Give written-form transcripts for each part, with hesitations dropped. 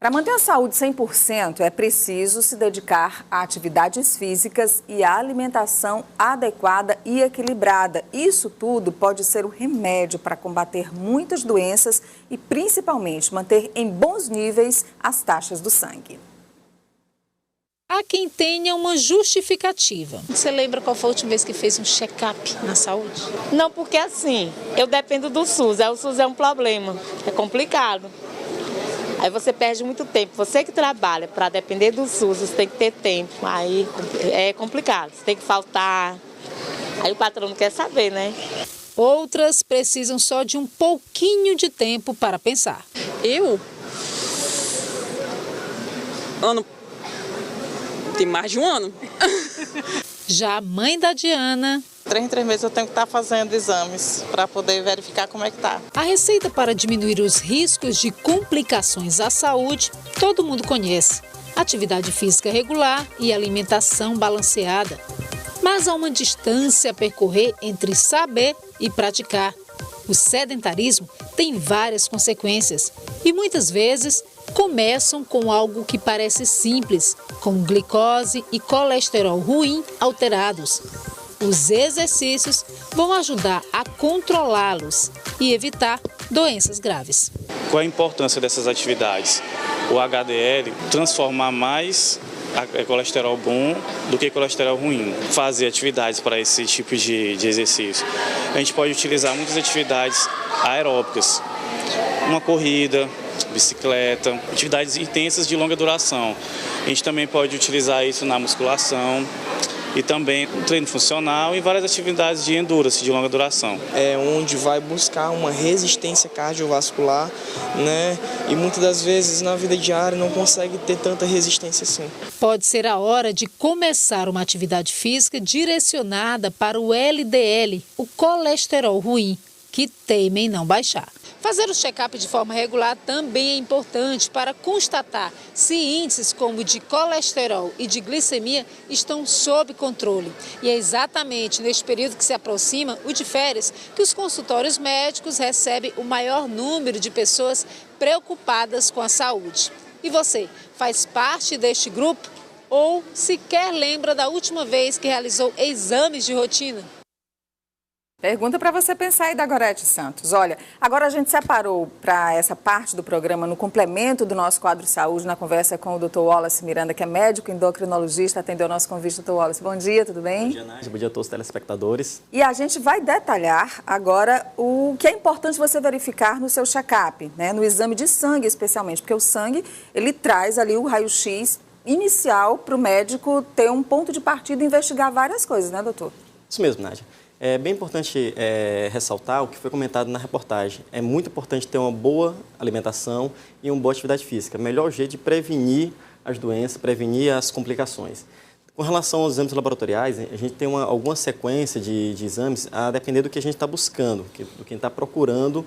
Para manter a saúde 100%, é preciso se dedicar a atividades físicas e à alimentação adequada e equilibrada. Isso tudo pode ser o remédio para combater muitas doenças e, principalmente, manter em bons níveis as taxas do sangue. Há quem tenha uma justificativa. Você lembra qual foi a última vez que fez um check-up na saúde? Não, porque assim, eu dependo do SUS, o SUS é um problema, é complicado. Aí você perde muito tempo. Você que trabalha para depender do SUS, você tem que ter tempo. Aí é complicado, você tem que faltar. Aí o patrão não quer saber, né? Outras precisam só de um pouquinho de tempo para pensar. Tem mais de um ano. Já a mãe da Diana... 3 em 3 meses eu tenho que estar fazendo exames para poder verificar como é que tá. A receita para diminuir os riscos de complicações à saúde, todo mundo conhece. Atividade física regular e alimentação balanceada. Mas há uma distância a percorrer entre saber e praticar. O sedentarismo tem várias consequências e muitas vezes começam com algo que parece simples, com glicose e colesterol ruim alterados. Os exercícios vão ajudar a controlá-los e evitar doenças graves. Qual a importância dessas atividades? O HDL transformar mais colesterol bom do que colesterol ruim. Fazer atividades para esse tipo de exercício. A gente pode utilizar muitas atividades aeróbicas, uma corrida, bicicleta, atividades intensas de longa duração. A gente também pode utilizar isso na musculação e também no treino funcional e várias atividades de endurance de longa duração. É onde vai buscar uma resistência cardiovascular, né? E muitas das vezes na vida diária não consegue ter tanta resistência assim. Pode ser a hora de começar uma atividade física direcionada para o LDL, o colesterol ruim, que teima em não baixar. Fazer o check-up de forma regular também é importante para constatar se índices como o de colesterol e de glicemia estão sob controle. E é exatamente neste período que se aproxima o de férias que os consultórios médicos recebem o maior número de pessoas preocupadas com a saúde. E você, faz parte deste grupo? Ou sequer lembra da última vez que realizou exames de rotina? Pergunta para você pensar aí da Gorete Santos. Olha, agora a gente separou para essa parte do programa, no complemento do nosso quadro Saúde, na conversa com o Dr. Wallace Miranda, que é médico endocrinologista, atendeu o nosso convite, Dr. Wallace. Bom dia, tudo bem? Bom dia, Nádia. Bom dia a todos os telespectadores. E a gente vai detalhar agora o que é importante você verificar no seu check-up, né? No exame de sangue especialmente, porque o sangue, ele traz ali o raio-x inicial para o médico ter um ponto de partida e investigar várias coisas, né, doutor? Isso mesmo, Nádia. É bem importante ressaltar o que foi comentado na reportagem. É muito importante ter uma boa alimentação e uma boa atividade física. O melhor jeito de prevenir as doenças, prevenir as complicações. Com relação aos exames laboratoriais, a gente tem alguma sequência de exames a depender do que a gente está buscando, do que a gente está procurando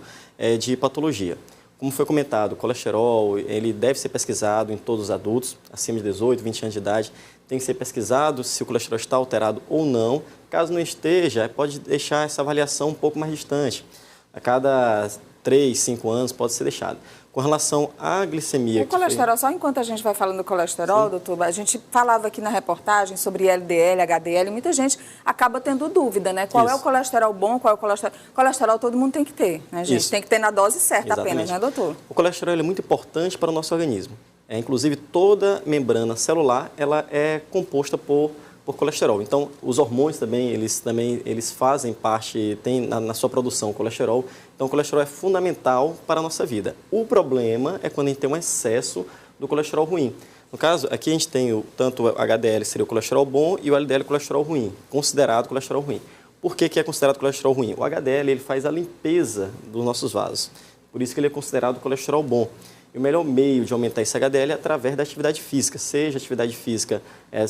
de patologia. Como foi comentado, o colesterol ele deve ser pesquisado em todos os adultos, acima de 18, 20 anos de idade. Tem que ser pesquisado se o colesterol está alterado ou não. Caso não esteja, pode deixar essa avaliação um pouco mais distante. A cada 3, 5 anos pode ser deixado. Com relação à glicemia... O colesterol, só enquanto a gente vai falando do colesterol, sim, doutor, a gente falava aqui na reportagem sobre LDL, HDL, muita gente acaba tendo dúvida, né? Qual é o colesterol bom, qual é o colesterol... Colesterol todo mundo tem que ter, né, gente? Isso. Tem que ter na dose certa. Exatamente. Apenas, né, doutor? O colesterol é muito importante para o nosso organismo. Inclusive, toda membrana celular ela é composta por colesterol. Então, os hormônios também eles fazem parte, tem na sua produção colesterol. Então, o colesterol é fundamental para a nossa vida. O problema é quando a gente tem um excesso do colesterol ruim. No caso, aqui a gente tem tanto o HDL, seria o colesterol bom, e o LDL, colesterol ruim, considerado colesterol ruim. Por que é considerado colesterol ruim? O HDL ele faz a limpeza dos nossos vasos. Por isso que ele é considerado colesterol bom. E o melhor meio de aumentar esse HDL é através da atividade física, seja atividade física,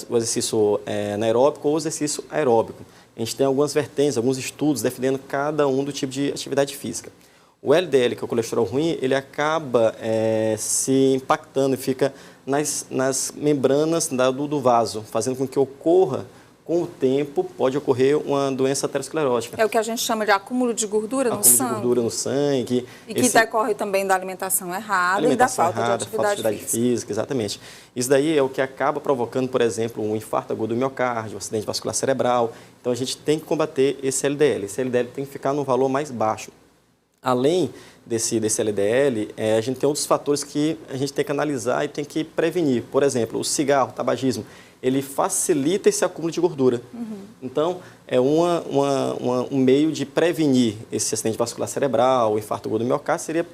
o exercício anaeróbico ou o exercício aeróbico. A gente tem algumas vertentes, alguns estudos defendendo cada um do tipo de atividade física. O LDL, que é o colesterol ruim, ele acaba se impactando e fica nas membranas do vaso, fazendo com que ocorra com o tempo, pode ocorrer uma doença aterosclerótica. É o que a gente chama de acúmulo de gordura no sangue. Acúmulo de gordura no sangue. E que decorre também da alimentação errada e da falta de atividade física. Exatamente. Isso daí é o que acaba provocando, por exemplo, um infarto agudo do miocárdio, um acidente vascular cerebral. Então, a gente tem que combater esse LDL. Esse LDL tem que ficar no valor mais baixo. Além desse LDL, a gente tem outros fatores que a gente tem que analisar e tem que prevenir. Por exemplo, o cigarro, o tabagismo, ele facilita esse acúmulo de gordura. Então, é um meio de prevenir esse acidente vascular cerebral, o infarto agudo do miocárdio, seria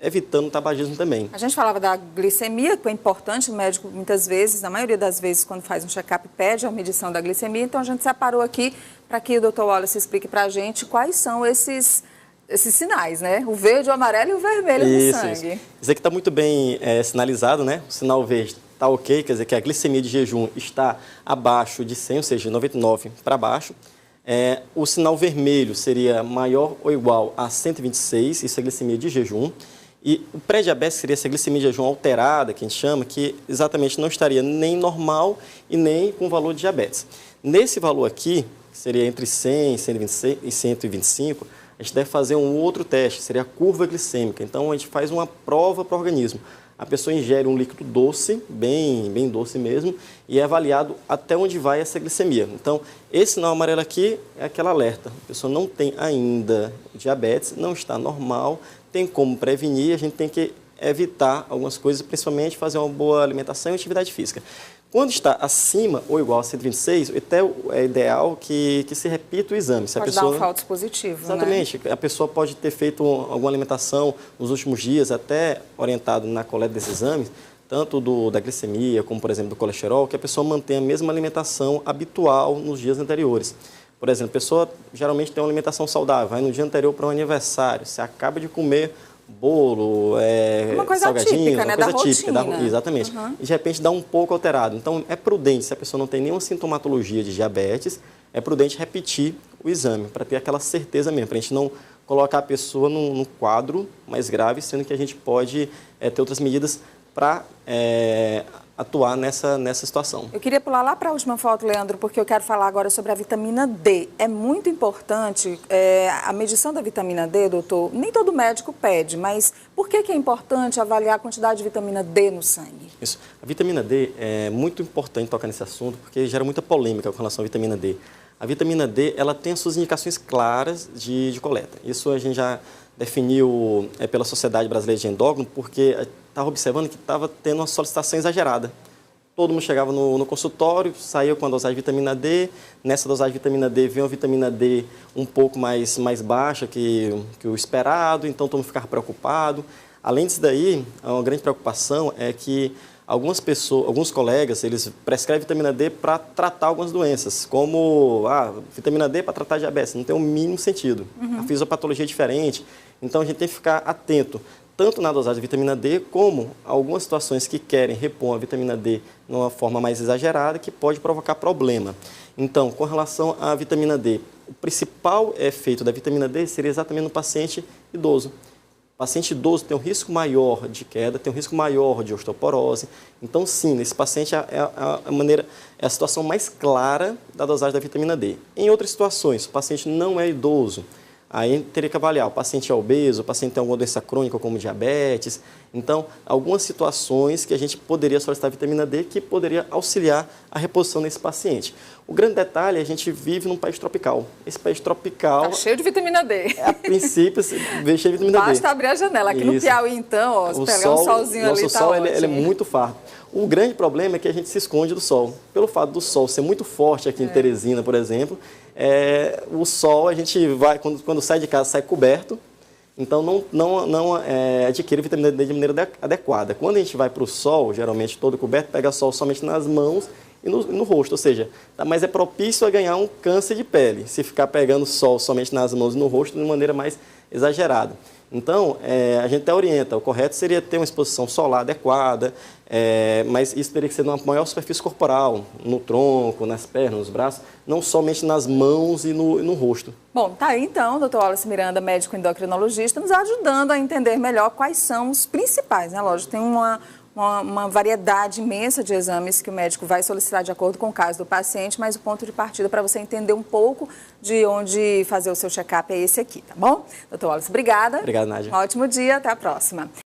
evitando o tabagismo também. A gente falava da glicemia, que é importante, o médico muitas vezes, na maioria das vezes, quando faz um check-up, pede a medição da glicemia, então a gente separou aqui para que o Dr. Wallace explique para a gente quais são esses sinais, né? O verde, o amarelo e o vermelho no sangue. Isso aqui está muito bem sinalizado, né? O sinal verde está ok, quer dizer que a glicemia de jejum está abaixo de 100, ou seja, 99 para baixo. O sinal vermelho seria maior ou igual a 126, isso é glicemia de jejum. E o pré-diabetes seria essa glicemia de jejum alterada, que a gente chama, que exatamente não estaria nem normal e nem com valor de diabetes. Nesse valor aqui, que seria entre 100, 126 e 125, a gente deve fazer um outro teste, seria a curva glicêmica. Então, a gente faz uma prova para o organismo. A pessoa ingere um líquido doce, bem doce mesmo, e é avaliado até onde vai essa glicemia. Então, esse sinal amarelo aqui é aquele alerta. A pessoa não tem ainda diabetes, não está normal, tem como prevenir, a gente tem que evitar algumas coisas, principalmente fazer uma boa alimentação e atividade física. Quando está acima ou igual a 126, até é ideal que se repita o exame. Se pode a pessoa... dar um falso positivo, Exatamente. Né? A pessoa pode ter feito alguma alimentação nos últimos dias, até orientado na coleta desses exames, tanto da glicemia, como, por exemplo, do colesterol, que a pessoa mantenha a mesma alimentação habitual nos dias anteriores. Por exemplo, a pessoa geralmente tem uma alimentação saudável, vai no dia anterior para um aniversário, você acaba de comer bolo, uma coisa salgadinho, típica, uma né? coisa Da típica, rotina. exatamente. E de repente dá um pouco alterado. Então é prudente, se a pessoa não tem nenhuma sintomatologia de diabetes, é prudente repetir o exame, para ter aquela certeza mesmo, para a gente não colocar a pessoa num quadro mais grave, sendo que a gente pode ter outras medidas para atuar nessa situação. Eu queria pular lá para a última foto, Leandro, porque eu quero falar agora sobre a vitamina D. É muito importante a medição da vitamina D, doutor. Nem todo médico pede, mas por que é importante avaliar a quantidade de vitamina D no sangue? Isso. A vitamina D é muito importante tocar nesse assunto, porque gera muita polêmica com relação à vitamina D. A vitamina D, ela tem as suas indicações claras de coleta. Isso a gente já definiu pela Sociedade Brasileira de Endócrino, porque estava observando que estava tendo uma solicitação exagerada. Todo mundo chegava no consultório, saía com a dosagem de vitamina D. Nessa dosagem de vitamina D, veio uma vitamina D um pouco mais baixa que o esperado, então todo mundo ficava preocupado. Além disso daí, uma grande preocupação é que alguns colegas, eles prescrevem vitamina D para tratar algumas doenças, como vitamina D para tratar diabetes, não tem o mínimo sentido. A fisiopatologia é diferente, então a gente tem que ficar atento, tanto na dosagem de vitamina D, como algumas situações que querem repor a vitamina D de uma forma mais exagerada, que pode provocar problema. Então, com relação à vitamina D, o principal efeito da vitamina D seria exatamente no paciente idoso. O paciente idoso tem um risco maior de queda, tem um risco maior de osteoporose. Então, sim, nesse paciente é a situação mais clara da dosagem da vitamina D. Em outras situações, o paciente não é idoso, aí teria que avaliar, o paciente é obeso, o paciente tem alguma doença crônica como diabetes. Então, algumas situações que a gente poderia solicitar vitamina D que poderia auxiliar a reposição nesse paciente. O grande detalhe é que a gente vive num país tropical. Esse país tropical... Está cheio de vitamina D. A princípio, veio cheio de vitamina D. Basta abrir a janela. Aqui no Piauí, então, se pegar um solzinho ali, tá ótimo. Ele é muito farto. O grande problema é que a gente se esconde do sol. Pelo fato do sol ser muito forte aqui em Teresina, por exemplo, o sol, a gente vai, quando sai de casa, sai coberto, então não adquire vitamina D de maneira adequada. Quando a gente vai para o sol, geralmente todo coberto, pega sol somente nas mãos e no rosto, ou seja, mas é propício a ganhar um câncer de pele, se ficar pegando sol somente nas mãos e no rosto de maneira mais exagerada. Então, a gente até orienta, o correto seria ter uma exposição solar adequada, mas isso teria que ser numa maior superfície corporal, no tronco, nas pernas, nos braços, não somente nas mãos e no rosto. Bom, tá aí então, Dr. Wallace Miranda, médico endocrinologista, nos ajudando a entender melhor quais são os principais, né? Lógico, tem uma variedade imensa de exames que o médico vai solicitar de acordo com o caso do paciente, mas o ponto de partida para você entender um pouco de onde fazer o seu check-up é esse aqui, tá bom? Doutor Wallace, obrigada. Obrigado, Nádia. Um ótimo dia, até a próxima.